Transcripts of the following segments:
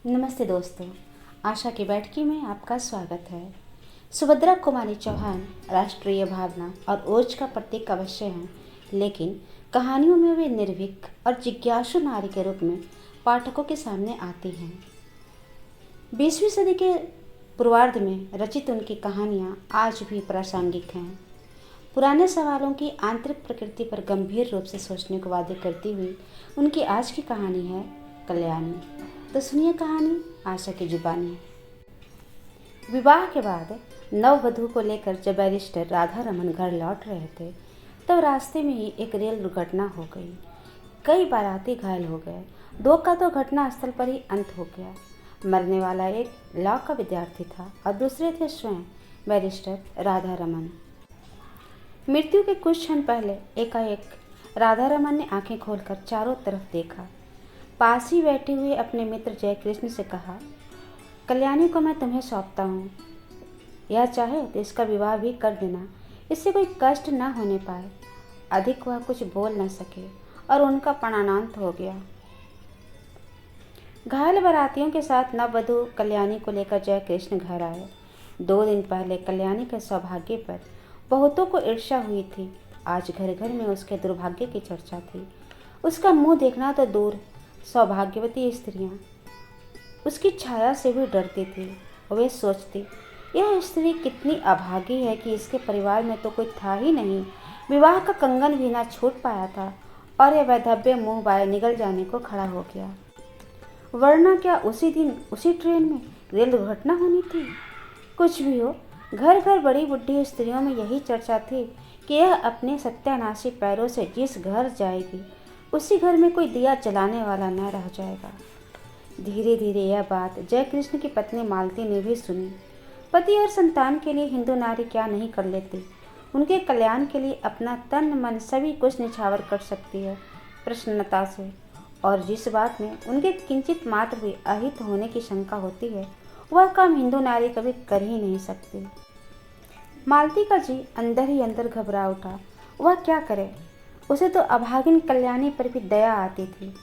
नमस्ते दोस्तों, आशा की बैठकी में आपका स्वागत है। सुभद्रा कुमारी चौहान राष्ट्रीय भावना और ओज का प्रतीक अवश्य हैं, लेकिन कहानियों में वे निर्भीक और जिज्ञासु नारी के रूप में पाठकों के सामने आती हैं। 20वीं सदी के पूर्वार्ध में रचित उनकी कहानियाँ आज भी प्रासंगिक हैं। पुराने सवालों की आंतरिक प्रकृति पर गंभीर रूप से सोचने को वादे करती हुई उनकी आज की कहानी है कल्याणी। तो सुनिए कहानी आशा की जुबानी। विवाह के बाद नववधू को लेकर जब बैरिस्टर राधा रमन घर लौट रहे थे तब रास्ते में ही एक रेल दुर्घटना हो गई। कई बाराती घायल हो गए। दो का तो घटना स्थल पर ही अंत हो गया। मरने वाला एक लॉ का विद्यार्थी था और दूसरे थे स्वयं बैरिस्टर राधा रमन। मृत्यु के कुछ क्षण पहले एकाएक राधा रमन ने आंखें खोलकर चारों तरफ देखा। पास ही बैठे हुए अपने मित्र जयकृष्ण से कहा, कल्याणी को मैं तुम्हें सौंपता हूँ। यह चाहे तो इसका विवाह भी कर देना, इससे कोई कष्ट न होने पाए। अधिक वह कुछ बोल न सके और उनका प्राणांत हो गया। घायल बारातियों के साथ नववधू कल्याणी को लेकर जयकृष्ण घर आए। 2 दिन पहले कल्याणी के सौभाग्य पर बहुतों को ईर्ष्या हुई थी। आज घर घर में उसके दुर्भाग्य की चर्चा थी। उसका मुंह देखना तो दूर, सौभाग्यवती स्त्रियां उसकी छाया से भी डरती थी। वे सोचती, यह स्त्री कितनी अभागी है कि इसके परिवार में तो कोई था ही नहीं। विवाह का कंगन भी ना छूट पाया था और यह वैधव्य मुंह बाय निगल जाने को खड़ा हो गया। वरना क्या उसी दिन उसी ट्रेन में रेल दुर्घटना होनी थी। कुछ भी हो, घर घर बड़ी बुढ़ी स्त्रियों में यही चर्चा थी कि यह अपने सत्यानाशी पैरों से जिस घर जाएगी उसी घर में कोई दिया जलाने वाला न रह जाएगा। धीरे धीरे यह बात जयकृष्ण की पत्नी मालती ने भी सुनी। पति और संतान के लिए हिंदू नारी क्या नहीं कर लेती। उनके कल्याण के लिए अपना तन मन सभी कुछ निछावर कर सकती है प्रसन्नता से। और जिस बात में उनके किंचित मात्र भी अहित होने की शंका होती है, वह काम हिंदू नारी कभी कर ही नहीं सकती। मालती का जी अंदर ही अंदर घबरा उठा। वह क्या करे। उसे तो अभागिन कल्याणी पर भी दया आती थी,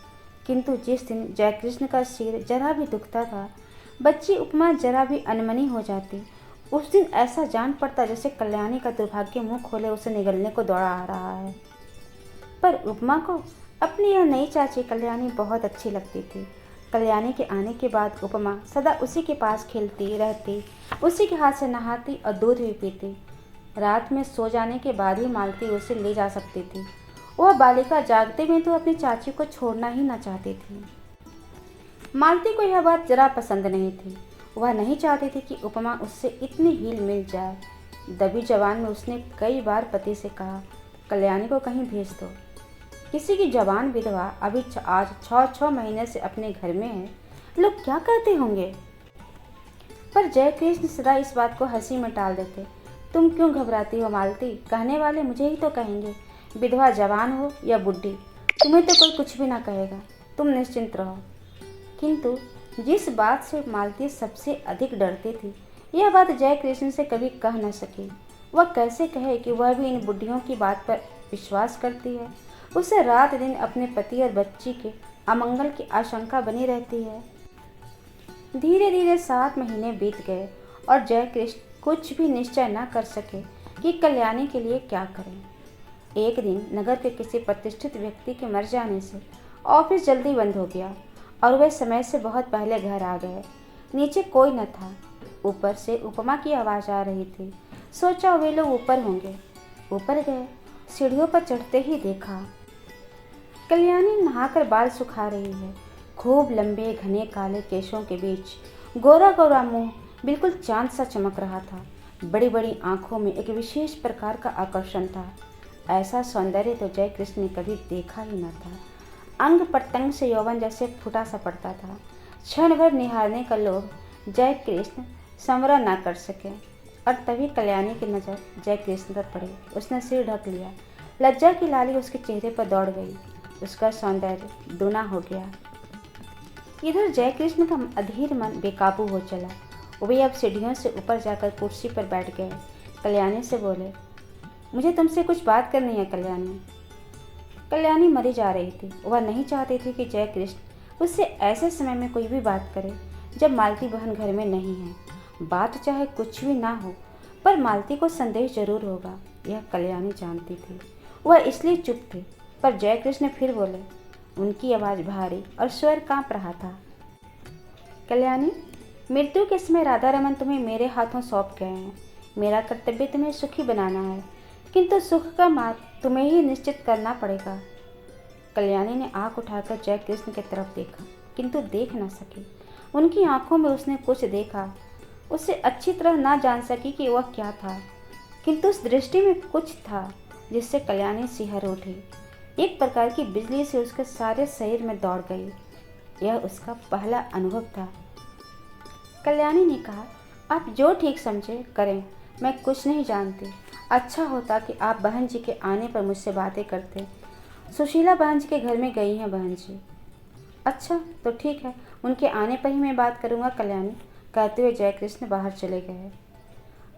किंतु जिस दिन जयकृष्ण का सिर जरा भी दुखता था, बच्ची उपमा जरा भी अनमनी हो जाती, उस दिन ऐसा जान पड़ता जैसे कल्याणी का दुर्भाग्य मुंह खोले उसे निगलने को दौड़ा आ रहा है। पर उपमा को अपनी यह नई चाची कल्याणी बहुत अच्छी लगती थी। कल्याणी के आने के बाद उपमा सदा उसी के पास खेलती रहती, उसी के हाथ से नहाती और दूध भी पीती। रात में सो जाने के बाद ही मालती उसे ले जा सकती थी। वह बालिका जागते में तो अपनी चाची को छोड़ना ही न चाहती थी। मालती को यह बात जरा पसंद नहीं थी। वह नहीं चाहती थी कि उपमा उससे इतनी हिल मिल जाए। दबी जवान में उसने कई बार पति से कहा, कल्याणी को कहीं भेज दो। किसी की जवान विधवा अभी आज 6 महीने से अपने घर में है, लोग क्या कहते होंगे। पर जयकृष्ण सदा इस बात को हंसी में टाल देते। तुम क्यों घबराती हो मालती, कहने वाले मुझे ही तो कहेंगे। विधवा जवान हो या बुढ़ी, तुम्हें तो कोई कुछ भी ना कहेगा, तुम निश्चिंत रहो। किंतु जिस बात से मालती सबसे अधिक डरती थी, यह बात जयकृष्ण से कभी कह न सकी। वह कैसे कहे कि वह भी इन बुढ़ियों की बात पर विश्वास करती है। उसे रात दिन अपने पति और बच्ची के अमंगल की आशंका बनी रहती है। धीरे धीरे 7 महीने बीत गए और जयकृष्ण कुछ भी निश्चय न कर सके कि कल्याणी के लिए क्या करें। एक दिन नगर के किसी प्रतिष्ठित व्यक्ति के मर जाने से ऑफिस जल्दी बंद हो गया और वे समय से बहुत पहले घर आ गए। नीचे कोई न था। ऊपर से उपमा की आवाज़ आ रही थी। सोचा वे लोग ऊपर होंगे। ऊपर गए। सीढ़ियों पर चढ़ते ही देखा कल्याणी नहाकर बाल सुखा रही है। खूब लंबे घने काले केशों के बीच गोरा गोरा मुंह बिल्कुल चांद सा चमक रहा था। बड़ी बड़ी आंखों में एक विशेष प्रकार का आकर्षण था। ऐसा सौंदर्य तो जयकृष्ण ने कभी देखा ही न था। अंग प्रत्यंग से यौवन जैसे फूटा सा पड़ता था। क्षण भर निहारने का लोभ जयकृष्ण संवरा न कर सके और तभी कल्याणी की नज़र जयकृष्ण पर पड़ी। उसने सिर ढक लिया। लज्जा की लाली उसके चेहरे पर दौड़ गई। उसका सौंदर्य दूना हो गया। इधर जयकृष्ण का अधीर मन बेकाबू हो चला। वे अब सीढ़ियों से ऊपर जाकर कुर्सी पर बैठ गए। कल्याणी से बोले, मुझे तुमसे कुछ बात करनी है कल्याणी। कल्याणी मरी जा रही थी। वह नहीं चाहती थी कि जयकृष्ण उससे ऐसे समय में कोई भी बात करे जब मालती बहन घर में नहीं है। बात चाहे कुछ भी ना हो, पर मालती को संदेह जरूर होगा, यह कल्याणी जानती थी। वह इसलिए चुप थी, पर जयकृष्ण फिर बोले। उनकी आवाज़ भारी और स्वर कांप रहा था। कल्याणी, मृत्यु के समय राधा रमन तुम्हें मेरे हाथों सौंप गए हैं। मेरा कर्तव्य तुम्हें सुखी बनाना है, किंतु सुख का मार्ग तुम्हें ही निश्चित करना पड़ेगा। कल्याणी ने आंख उठाकर जयकृष्ण की तरफ देखा, किंतु देख न सकी। उनकी आंखों में उसने कुछ देखा। उसे अच्छी तरह ना जान सकी कि वह क्या था, किंतु उस दृष्टि में कुछ था जिससे कल्याणी सिहर उठी। एक प्रकार की बिजली से उसके सारे शरीर में दौड़ गई। यह उसका पहला अनुभव था। कल्याणी ने कहा, आप जो ठीक समझे करें, मैं कुछ नहीं जानती। अच्छा होता कि आप बहन जी के आने पर मुझसे बातें करते। सुशीला बहन जी के घर में गई हैं बहन जी। अच्छा तो ठीक है, उनके आने पर ही मैं बात करूंगा कल्याणी, कहते हुए जयकृष्ण बाहर चले गए।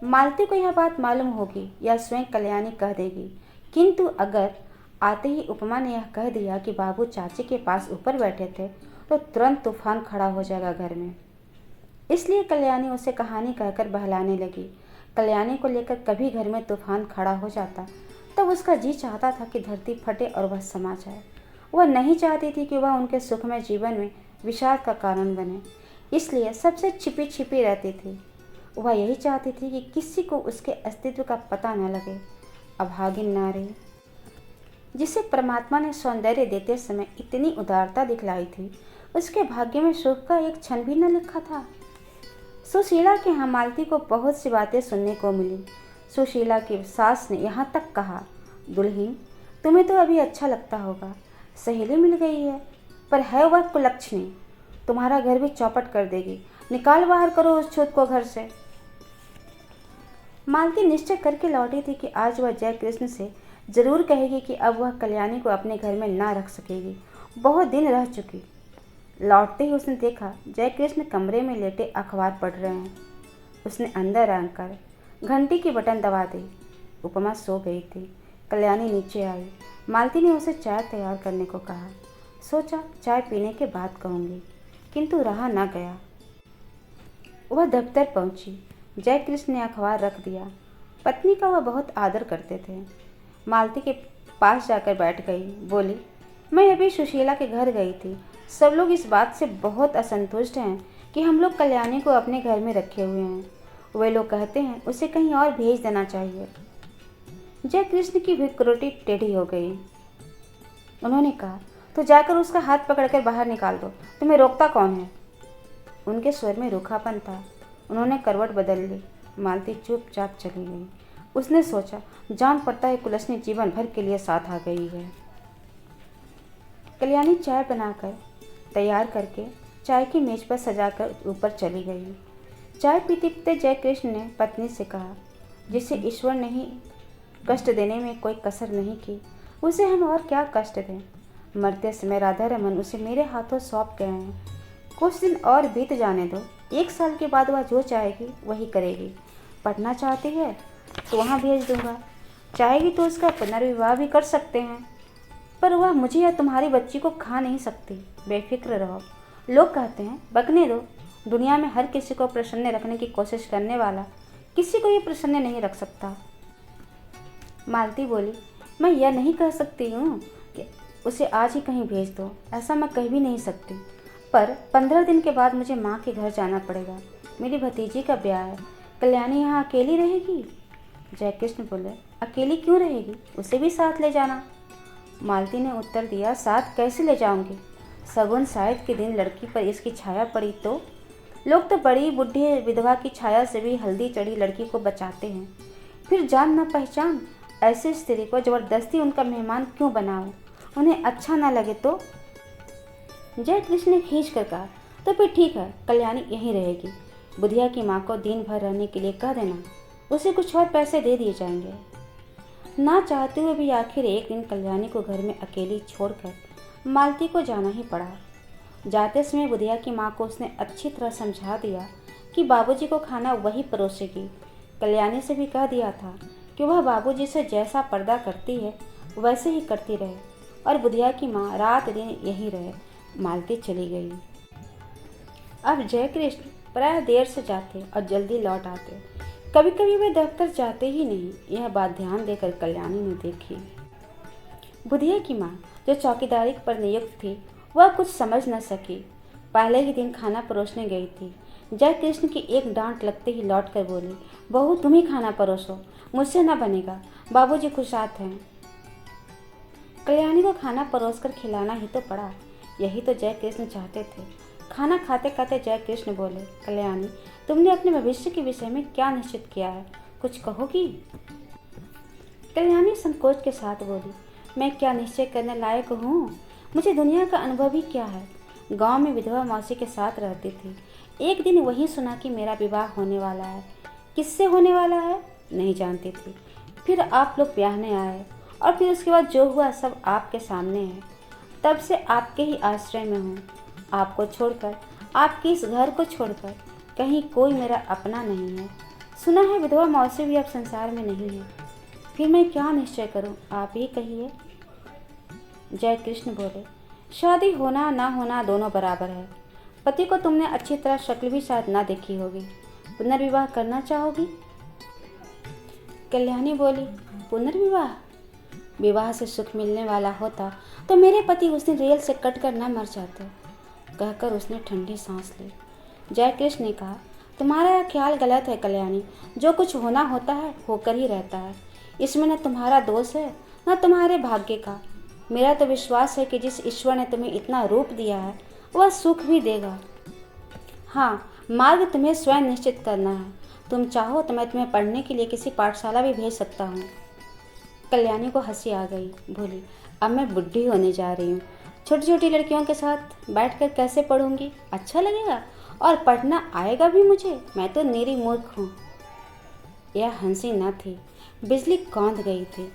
मालती को यह बात मालूम होगी या स्वयं कल्याणी कह देगी, किंतु अगर आते ही उपमा ने यह कह दिया कि बाबू चाची के पास ऊपर बैठे थे, तो तुरंत तूफान खड़ा हो जाएगा घर में। इसलिए कल्याणी उसे कहानी कहकर बहलाने लगी। कल्याणी को लेकर कभी घर में तूफान खड़ा हो जाता तब उसका जी चाहता था कि धरती फटे और वह समा जाए। वह नहीं चाहती थी कि वह उनके सुखमय जीवन में विषाद का कारण बने, इसलिए सबसे छिपी छिपी रहती थी। वह यही चाहती थी कि किसी को उसके अस्तित्व का पता न लगे। अभागिन नारी जिसे परमात्मा ने सौंदर्य देते समय इतनी उदारता दिखलाई थी, उसके भाग्य में सुख का एक क्षण भी न लिखा था। सुशीला के यहाँ मालती को बहुत सी बातें सुनने को मिली। सुशीला की सास ने यहाँ तक कहा, दुल्हन, तुम्हें तो अभी अच्छा लगता होगा, सहेली मिल गई है, पर है वह कुलक्षणी, तुम्हारा घर भी चौपट कर देगी। निकाल बाहर करो उस छूत को घर से। मालती निश्चय करके लौटी थी कि आज वह जयकृष्ण से जरूर कहेगी कि अब वह कल्याणी को अपने घर में ना रख सकेगी। बहुत दिन रह चुकी। लौटते ही उसने देखा जयकृष्ण कमरे में लेटे अखबार पढ़ रहे हैं। उसने अंदर आकर घंटी की बटन दबा दी। उपमा सो गई थी। कल्याणी नीचे आई। मालती ने उसे चाय तैयार करने को कहा। सोचा चाय पीने के बाद कहूँगी, किंतु रहा ना गया। वह दफ्तर पहुंची। जयकृष्ण ने अखबार रख दिया। पत्नी का वह बहुत आदर करते थे। मालती के पास जाकर बैठ गई। बोली, मैं अभी सुशीला के घर गई थी। सब लोग इस बात से बहुत असंतुष्ट हैं कि हम लोग कल्याणी को अपने घर में रखे हुए हैं। वे लोग कहते हैं उसे कहीं और भेज देना चाहिए। जयकृष्ण की भ्रुकुटी टेढ़ी हो गई। उन्होंने कहा, तो जाकर उसका हाथ पकड़कर बाहर निकाल दो, तुम्हें रोकता कौन है? उनके स्वर में रूखापन था। उन्होंने करवट बदल ली। मालती चुपचाप चली गई। उसने सोचा, जान पड़ता है कुलक्षणी जीवन भर के लिए साथ आ गई है। कल्याणी चाय बनाकर तैयार करके चाय की मेज पर सजाकर ऊपर चली गई। चाय पीते पीते जयकृष्ण ने पत्नी से कहा, जिसे ईश्वर ने ही कष्ट देने में कोई कसर नहीं की, उसे हम और क्या कष्ट दें। मरते समय राधा रमन उसे मेरे हाथों सौंप गए हैं। कुछ दिन और बीत जाने दो। 1 साल के बाद वह जो चाहेगी वही करेगी। पढ़ना चाहती है तो वहाँ भेज दूंगा, चाहेगी तो उसका पुनर्विवाह भी कर सकते हैं, पर वह मुझे या तुम्हारी बच्ची को खा नहीं सकती। बेफिक्र रहो। लोग कहते हैं बकने दो। दुनिया में हर किसी को प्रसन्न रखने की कोशिश करने वाला किसी को ये प्रसन्न नहीं रख सकता। मालती बोली, मैं यह नहीं कह सकती हूँ कि उसे आज ही कहीं भेज दो, ऐसा मैं कह भी नहीं सकती, पर 15 दिन के बाद मुझे माँ के घर जाना पड़ेगा। मेरी भतीजी का ब्याह है। कल्याणी यहाँ अकेली रहेगी? जयकृष्ण बोले, अकेली क्यों रहेगी, उसे भी साथ ले जाना। मालती ने उत्तर दिया, साथ कैसे ले जाऊंगी? सगुन साहित्य के दिन लड़की पर इसकी छाया पड़ी तो? लोग तो बड़ी बुढ़ी विधवा की छाया से भी हल्दी चढ़ी लड़की को बचाते हैं। फिर जान न पहचान ऐसी स्त्री को जबरदस्ती उनका मेहमान क्यों बनाओ? उन्हें अच्छा ना लगे तो? जयकृष्ण ने खींच कर कहा, तो फिर ठीक है, कल्याणी यहीं रहेगी। बुधिया की माँ को दिन भर रहने के लिए कह देना, उसे कुछ और पैसे दे दिए जाएंगे। ना चाहते हुए भी आखिर एक दिन कल्याणी को घर में अकेली छोड़कर मालती को जाना ही पड़ा। जाते समय बुधिया की माँ को उसने अच्छी तरह समझा दिया कि बाबूजी को खाना वही परोसेगी। कल्याणी से भी कह दिया था कि वह बाबूजी से जैसा पर्दा करती है वैसे ही करती रहे और बुधिया की माँ रात दिन यहीं रहे। मालती चली गई। अब जय कृष्ण प्राय देर से जाते और जल्दी लौट आते। कभी कभी वे दफ्तर जाते ही नहीं। यह बात ध्यान देकर कल्याणी ने देखी। बुधिया की माँ जो चौकीदारी पर नियुक्त थी वह कुछ समझ न सकी। पहले ही दिन खाना परोसने गई थी। जय कृष्ण की एक डांट लगते ही लौट कर बोली, बहू तुम ही खाना परोसो, मुझसे न बनेगा, बाबूजी खुशात हैं। कल्याणी को खाना परोसकर खिलाना ही तो पड़ा। यही तो जय कृष्ण चाहते थे। खाना खाते खाते जय कृष्ण बोले, कल्याणी तुमने अपने भविष्य के विषय में क्या निश्चित किया है, कुछ कहोगी? कल्याणी संकोच के साथ बोली, मैं क्या निश्चय करने लायक हूँ? मुझे दुनिया का अनुभव ही क्या है। गांव में विधवा मौसी के साथ रहती थी। एक दिन वही सुना कि मेरा विवाह होने वाला है। किससे होने वाला है नहीं जानती थी। फिर आप लोग ब्याहने आए और फिर उसके बाद जो हुआ सब आपके सामने है। तब से आपके ही आश्रय में हूँ। आपको छोड़कर, आपके इस घर को छोड़कर कहीं कोई मेरा अपना नहीं है। सुना है विधवा मौसी भी अब संसार में नहीं है। फिर मैं क्या निश्चय करूं, आप ही कहिए। जय कृष्ण बोले, शादी होना ना होना दोनों बराबर है। पति को तुमने अच्छी तरह शक्ल भी शायद ना देखी होगी। पुनर्विवाह करना चाहोगी? कल्याणी बोली, पुनर्विवाह? विवाह से सुख मिलने वाला होता तो मेरे पति उस दिन रेल से कटकर न मर जाते। कहकर उसने ठंडी सांस ली। जय कृष्ण ने कहा, तुम्हारा यह ख्याल गलत है कल्याणी। जो कुछ होना होता है होकर ही रहता है। इसमें न तुम्हारा दोष है न तुम्हारे भाग्य का। मेरा तो विश्वास है कि जिस ईश्वर ने तुम्हें इतना रूप दिया है वह सुख भी देगा। हाँ, मार्ग तुम्हें स्वयं निश्चित करना है। तुम चाहो तो मैं तुम्हें पढ़ने के लिए किसी पाठशाला भी भेज सकता हूँ। कल्याणी को हंसी आ गई। बोली, अब मैं बुढ़ी होने जा रही हूँ। छोटी छोटी लड़कियों के साथ बैठकर कैसे पढ़ूंगी? अच्छा लगेगा और पढ़ना आएगा भी मुझे? मैं तो निरी मूर्ख हूँ। यह हंसी न थी, बिजली कौंध गई थी।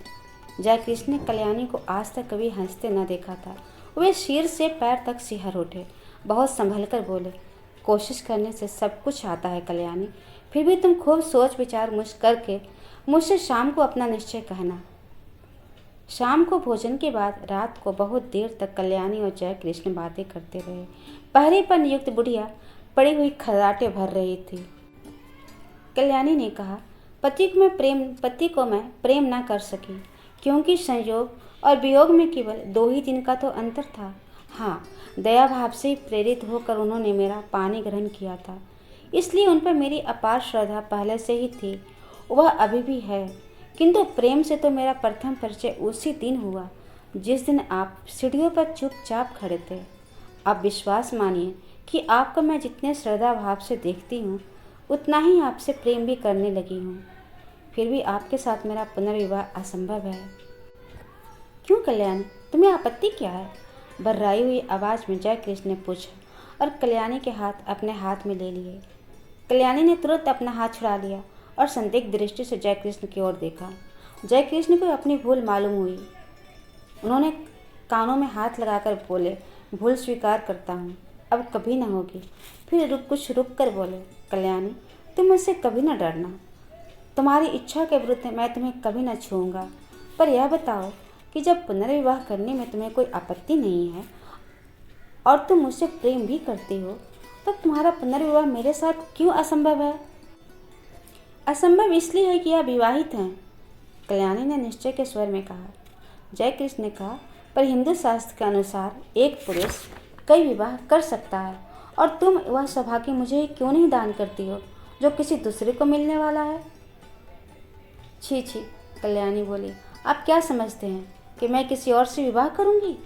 जय कृष्ण ने कल्याणी को आज तक कभी हंसते न देखा था। वे सिर से पैर तक सिहर उठे। बहुत संभल कर बोले, कोशिश करने से सब कुछ आता है कल्याणी। फिर भी तुम खूब सोच विचार करके मुझसे शाम को अपना निश्चय कहना। शाम को भोजन के बाद रात को बहुत देर तक कल्याणी और जय कृष्ण बातें करते रहे। पहरे पर नियुक्त बुढ़िया पड़ी हुई खर्राटे भर रही थी। कल्याणी ने कहा, पति को मैं प्रेम ना कर सकी क्योंकि संयोग और वियोग में केवल 2 ही दिन का तो अंतर था। हाँ, दया भाव से ही प्रेरित होकर उन्होंने मेरा पानी ग्रहण किया था, इसलिए उन पर मेरी अपार श्रद्धा पहले से ही थी। वह अभी भी है, किंतु प्रेम से तो मेरा प्रथम परिचय उसी दिन हुआ जिस दिन आप सीढ़ियों पर चुपचाप खड़े थे। आप विश्वास मानिए कि आपको मैं जितने श्रद्धा भाव से देखती हूँ उतना ही आपसे प्रेम भी करने लगी हूँ। फिर भी आपके साथ मेरा पुनर्विवाह असंभव है। क्यों कल्याणी, तुम्हें आपत्ति क्या है? बर्राई हुई आवाज़ में जय कृष्ण ने पूछा और कल्याणी के हाथ अपने हाथ में ले लिए। कल्याणी ने तुरंत अपना हाथ छुड़ा लिया और संदिग्ध दृष्टि से जय कृष्ण की ओर देखा। जय कृष्ण को अपनी भूल मालूम हुई। उन्होंने कानों में हाथ लगाकर बोले, भूल स्वीकार करता हूँ, अब कभी न होगी। फिर कुछ रुक कर बोले, कल्याणी तुम मुझसे कभी न डरना। तुम्हारी इच्छा के विरुद्ध मैं तुम्हें कभी न छूऊंगा। पर यह बताओ कि जब पुनर्विवाह करने में तुम्हें कोई आपत्ति नहीं है और तुम मुझसे प्रेम भी करती हो, तब तुम्हारा पुनर्विवाह मेरे साथ क्यों असंभव है? असंभव इसलिए है कि यह विवाहित हैं, कल्याणी ने निश्चय के स्वर में कहा। जय कृष्ण ने कहा, पर हिंदू शास्त्र के अनुसार एक पुरुष कई विवाह कर सकता है और तुम वह सौभाग्य मुझे क्यों नहीं दान करती हो जो किसी दूसरे को मिलने वाला है? छी छी, कल्याणी बोली, आप क्या समझते हैं कि मैं किसी और से विवाह करूंगी?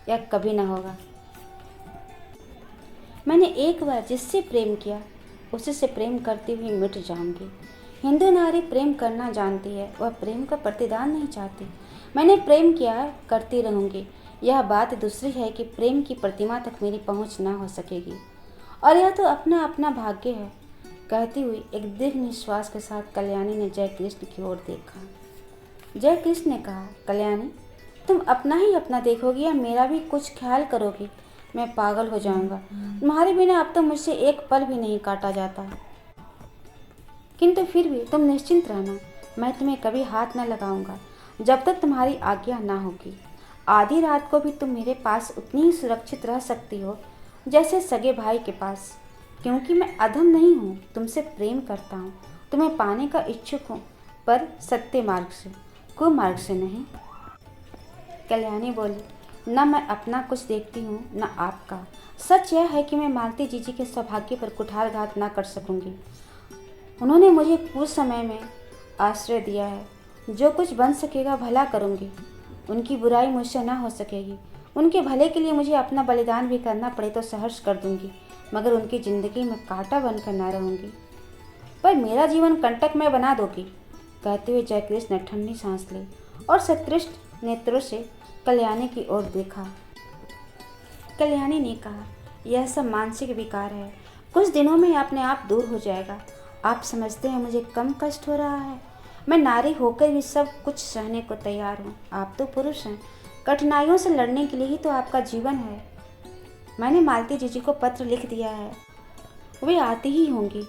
यह कभी ना होगा। मैंने एक बार जिससे प्रेम किया उसी से प्रेम करती हुई मिट जाऊंगी। हिंदू नारी प्रेम करना जानती है, वह प्रेम का प्रतिदान नहीं चाहती। मैंने प्रेम किया है, करती रहूंगी। यह बात दूसरी है कि प्रेम की प्रतिमा तक मेरी पहुंच ना हो सकेगी और यह तो अपना अपना भाग्य है। कहती हुई एक दीर्घ निश्वास के साथ कल्याणी ने जय कृष्ण की ओर देखा। जय कृष्ण ने कहा, कल्याणी तुम अपना ही अपना देखोगी या मेरा भी कुछ ख्याल करोगी? मैं पागल हो जाऊंगा। तुम्हारे बिना अब तो मुझसे एक पल भी नहीं काटा जाता। किंतु फिर भी तुम निश्चिंत रहना, मैं तुम्हें कभी हाथ न लगाऊंगा जब तक तुम्हारी आज्ञा ना होगी। आधी रात को भी तुम मेरे पास उतनी ही सुरक्षित रह सकती हो जैसे सगे भाई के पास, क्योंकि मैं अधम नहीं हूँ, तुमसे प्रेम करता हूँ, तुम्हें पाने का इच्छुक हूँ, पर सत्य मार्ग से, कुमार्ग से नहीं। कल्याणी बोली, न मैं अपना कुछ देखती हूँ न आपका। सच यह है कि मैं मालती जीजी के सौभाग्य पर कुठारघात न कर सकूंगी। उन्होंने मुझे कुछ समय में आश्रय दिया है। जो कुछ बन सकेगा भला करूंगी। उनकी बुराई मुझसे न हो सकेगी। उनके भले के लिए मुझे अपना बलिदान भी करना पड़े तो सहर्ष कर दूंगी, मगर उनकी ज़िंदगी में कांटा बनकर न रहूंगी। पर मेरा जीवन कंटक में बना दोगी, कहते हुए जयकृष्ण ने ठंडी सांस ली और सतृष्ट नेत्रों से कल्याणी की ओर देखा। कल्याणी ने कहा, यह सब मानसिक विकार है, कुछ दिनों में अपने आप दूर हो जाएगा। आप समझते हैं मुझे कम कष्ट हो रहा है? मैं नारी होकर भी सब कुछ सहने को तैयार हूँ। आप तो पुरुष हैं, कठिनाइयों से लड़ने के लिए ही तो आपका जीवन है। मैंने मालती जीजी को पत्र लिख दिया है, वे आती ही होंगी।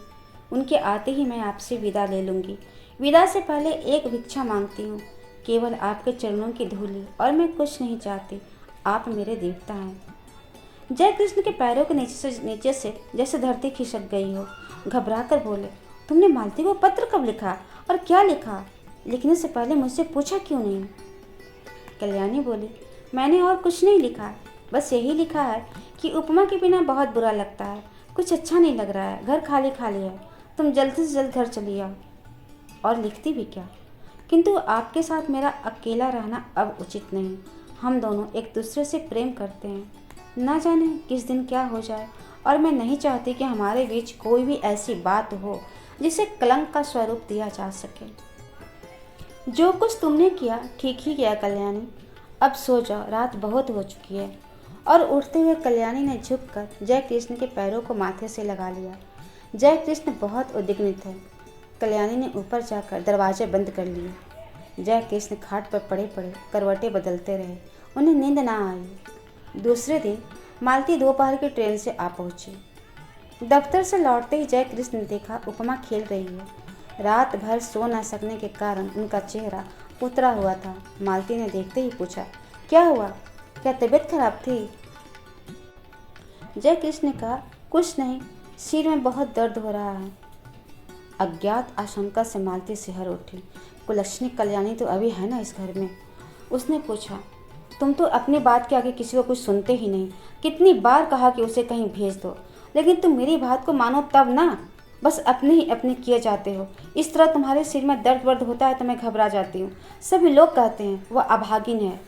उनके आते ही मैं आपसे विदा ले लूँगी। विदा से पहले एक भिक्षा मांगती हूँ, केवल आपके चरणों की धूली, और मैं कुछ नहीं चाहती। आप मेरे देवता हैं। जयकृष्ण के पैरों के नीचे से जैसे धरती खिसक गई हो। घबरा कर बोले, तुमने मालती को पत्र कब लिखा और क्या लिखा? लिखने से पहले मुझसे पूछा क्यों नहीं? कल्याणी बोली, मैंने और कुछ नहीं लिखा, बस यही लिखा है कि उपमा के बिना बहुत बुरा लगता है, कुछ अच्छा नहीं लग रहा है, घर खाली खाली है, तुम जल्द से जल्द घर चली आओ। और लिखती भी क्या, किंतु आपके साथ मेरा अकेला रहना अब उचित नहीं। हम दोनों एक दूसरे से प्रेम करते हैं, न जाने किस दिन क्या हो जाए, और मैं नहीं चाहती कि हमारे बीच कोई भी ऐसी बात हो जिसे कलंक का स्वरूप दिया जा सके। जो कुछ तुमने किया ठीक ही किया कल्याणी, अब सो जाओ, रात बहुत हो चुकी है। और उठते हुए कल्याणी ने झुककर जयकृष्ण के पैरों को माथे से लगा लिया। जयकृष्ण बहुत उद्विग्न थे। कल्याणी ने ऊपर जाकर दरवाजे बंद कर लिए। जयकृष्ण खाट पर पड़े पड़े करवटें बदलते रहे, उन्हें नींद ना आई। दूसरे दिन मालती दोपहर की ट्रेन से आ पहुंची। दफ्तर से लौटते ही जयकृष्ण ने देखा उपमा खेल रही है। रात भर सो न सकने के कारण उनका चेहरा उतरा हुआ था। मालती ने देखते ही पूछा, क्या हुआ, क्या तबीयत खराब थी? जयकृष्ण ने कहा, कुछ नहीं, सिर में बहुत दर्द हो रहा है। अज्ञात आशंका से मालती सिहर उठी। कुलक्षणी कल्याणी तो अभी है ना इस घर में? उसने पूछा, तुम तो अपनी बात के आगे किसी को कुछ सुनते ही नहीं। कितनी बार कहा कि उसे कहीं भेज दो, लेकिन तुम मेरी बात को मानो तब ना, बस अपने ही अपने किए जाते हो। इस तरह तुम्हारे सिर में दर्द वर्द होता है तो मैं घबरा जाती हूँ। सभी लोग कहते हैं वह अभागिन है।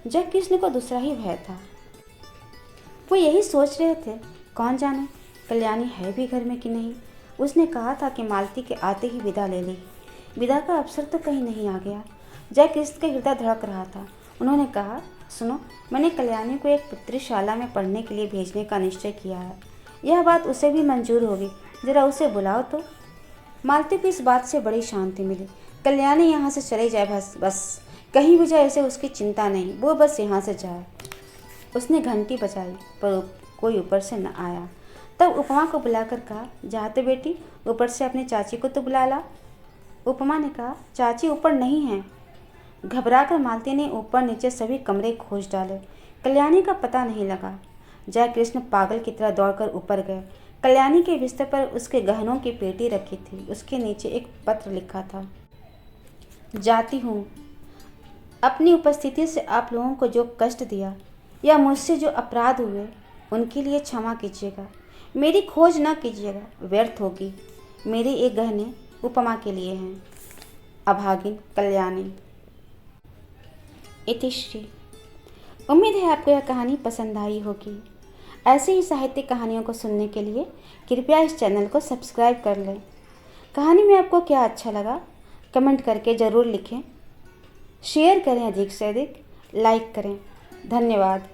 जयकृष्ण को दूसरा ही भय था। वो यही सोच रहे थे, कौन जाने कल्याणी है भी घर में कि नहीं। उसने कहा था कि मालती के आते ही विदा ले ली। विदा का अवसर तो कहीं नहीं आ गया। जयकृष्ण का हृदय धड़क रहा था। उन्होंने कहा, सुनो, मैंने कल्याणी को एक पुत्रीशाला में पढ़ने के लिए भेजने का निश्चय किया है। यह बात उसे भी मंजूर होगी, जरा उसे बुलाओ तो। मालती को इस बात से बड़ी शांति मिली। कल्याणी यहाँ से चले जाए, बस कहीं भी जाए, इसे उसकी चिंता नहीं, वो बस यहाँ से जाए। उसने घंटी बजाई पर कोई ऊपर से न आया। तब उपमा को बुलाकर कहा, जाते बेटी, ऊपर से अपनी चाची को तो बुला ला। उपमा ने कहा, चाची ऊपर नहीं है। घबराकर मालती ने ऊपर नीचे सभी कमरे खोज डाले, कल्याणी का पता नहीं लगा। जयकृष्ण पागल की तरह दौड़कर ऊपर गए। कल्याणी के बिस्तर पर उसके गहनों की पेटी रखी थी। उसके नीचे एक पत्र लिखा था, जाती हूँ। अपनी उपस्थिति से आप लोगों को जो कष्ट दिया या मुझसे जो अपराध हुए उनके लिए क्षमा कीजिएगा। मेरी खोज न कीजिएगा, व्यर्थ होगी। मेरे ये गहने उपमा के लिए हैं। अभागिन कल्याणी। इतिश्री। उम्मीद है आपको यह कहानी पसंद आई होगी। ऐसे ही साहित्यिक कहानियों को सुनने के लिए कृपया इस चैनल को सब्सक्राइब कर लें। कहानी में आपको क्या अच्छा लगा कमेंट करके ज़रूर लिखें। शेयर करें, अधिक से अधिक लाइक करें। धन्यवाद।